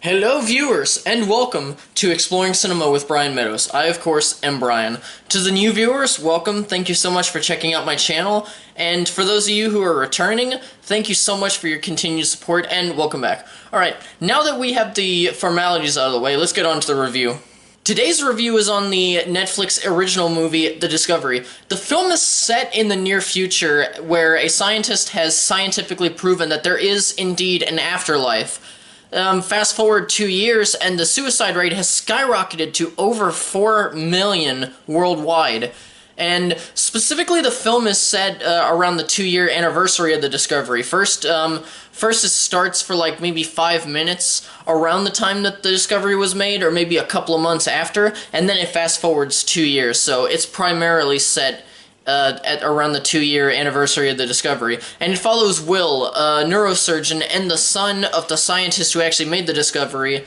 Hello, viewers, and welcome to Exploring Cinema with Brian Meadows. I, of course, am Brian. To the new viewers, welcome. Thank you so much for checking out my channel. And for those of you who are returning, thank you so much for your continued support, and welcome back. Alright, now that we have the formalities out of the way, let's get on to the review. Today's review is on the Netflix original movie, The Discovery. The film is set in the near future, where a scientist has scientifically proven that there is indeed an afterlife. Fast forward 2 years, and the suicide rate has skyrocketed to over 4 million worldwide. And specifically, the film is set around the 2-year anniversary of the Discovery. First it starts for like maybe 5 minutes around the time that the Discovery was made, or maybe a couple of months after, and then it fast forwards 2 years. So it's primarily set at around the 2-year anniversary of the Discovery. And it follows Will, a neurosurgeon and the son of the scientist who actually made the Discovery,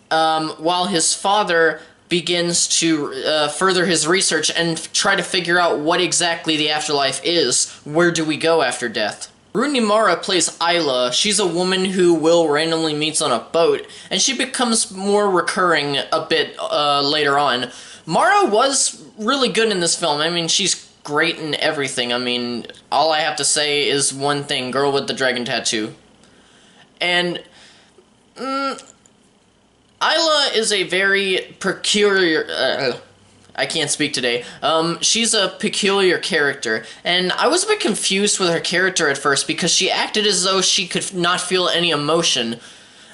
while his father begins to further his research and try to figure out what exactly the afterlife is. Where do we go after death? Rooney Mara plays Isla. She's a woman who Will randomly meets on a boat, and she becomes more recurring a bit later on. Mara was really good in this film. I mean, she's great in everything. I mean, all I have to say is one thing: girl with the dragon tattoo. And Isla is a very peculiar I can't speak today. She's a peculiar character, and I was a bit confused with her character at first because she acted as though she could not feel any emotion.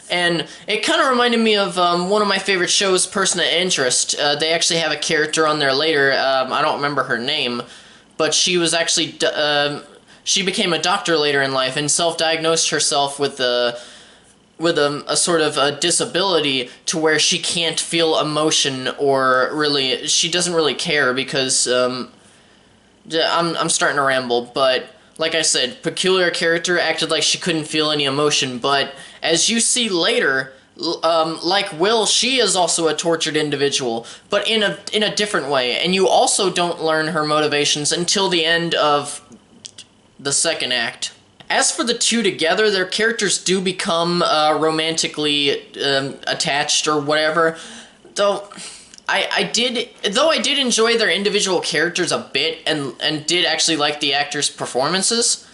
And it kind of reminded me of one of my favorite shows, Person of Interest. They actually have a character on there later. I don't remember her name, but she was actually she became a doctor later in life and self-diagnosed herself with a sort of a disability to where she can't feel emotion, or really she doesn't really care because I'm starting to ramble, but like I said, peculiar character, acted like she couldn't feel any emotion. But as you see later, like Will, she is also a tortured individual, but in a different way. And you also don't learn her motivations until the end of the second act. As for the two together, their characters do become romantically attached or whatever. Though I did enjoy their individual characters a bit, and did actually like the actors' performances,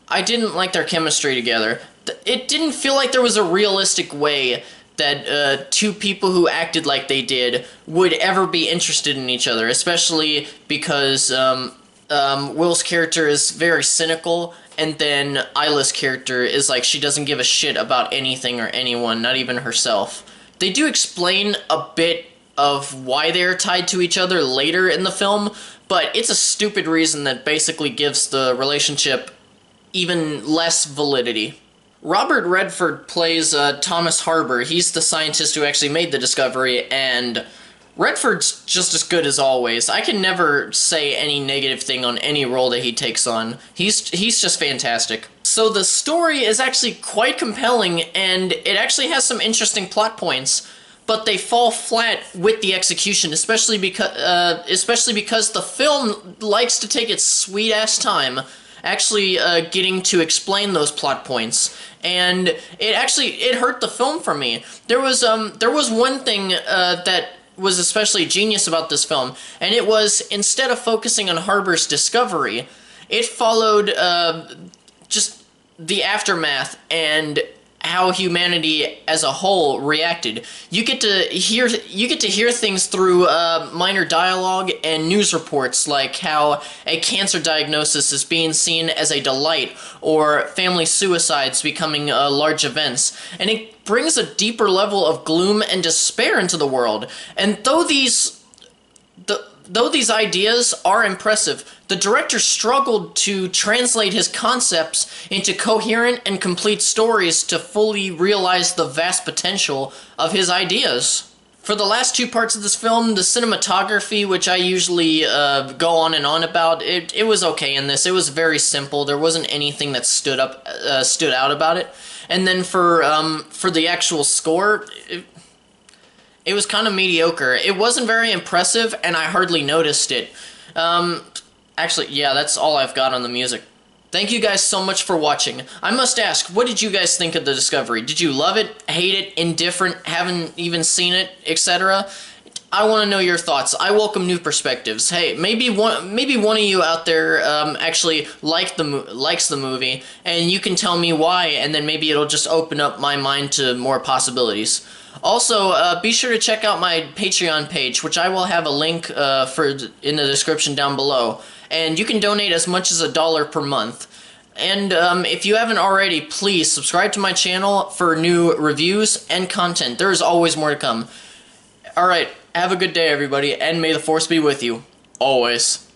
I didn't like their chemistry together. It didn't feel like there was a realistic way that two people who acted like they did would ever be interested in each other, especially because Will's character is very cynical, and then Isla's character is like she doesn't give a shit about anything or anyone, not even herself. They do explain a bit of why they're tied to each other later in the film, but it's a stupid reason that basically gives the relationship even less validity. Robert Redford plays Thomas Harbour. He's the scientist who actually made the Discovery, and Redford's just as good as always. I can never say any negative thing on any role that he takes on. He's just fantastic. So the story is actually quite compelling, and it actually has some interesting plot points, but they fall flat with the execution, especially because the film likes to take its sweet-ass time actually getting to explain those plot points, and it hurt the film for me. There was one thing that was especially genius about this film, and it was, instead of focusing on Harbour's discovery, it followed just the aftermath and how humanity as a whole reacted. You get to hear things through minor dialogue and news reports, like how a cancer diagnosis is being seen as a delight, or family suicides becoming large events, and it brings a deeper level of gloom and despair into the world. And though these ideas are impressive, the director struggled to translate his concepts into coherent and complete stories to fully realize the vast potential of his ideas. For the last two parts of this film, the cinematography, which I usually go on and on about, it was okay in this. It was very simple. There wasn't anything that stood out about it. And then for the actual score, it was kind of mediocre. It wasn't very impressive, and I hardly noticed it. Actually, yeah, that's all I've got on the music. Thank you guys so much for watching. I must ask, what did you guys think of the Discovery? Did you love it, hate it, indifferent, haven't even seen it, etc.? I want to know your thoughts. I welcome new perspectives. Hey, maybe one of you out there actually likes the movie, and you can tell me why, and then maybe it'll just open up my mind to more possibilities. Also, be sure to check out my Patreon page, which I will have a link in the description down below, and you can donate as much as $1 per month. And if you haven't already, please subscribe to my channel for new reviews and content. There is always more to come. Alright, have a good day, everybody, and may the Force be with you. Always.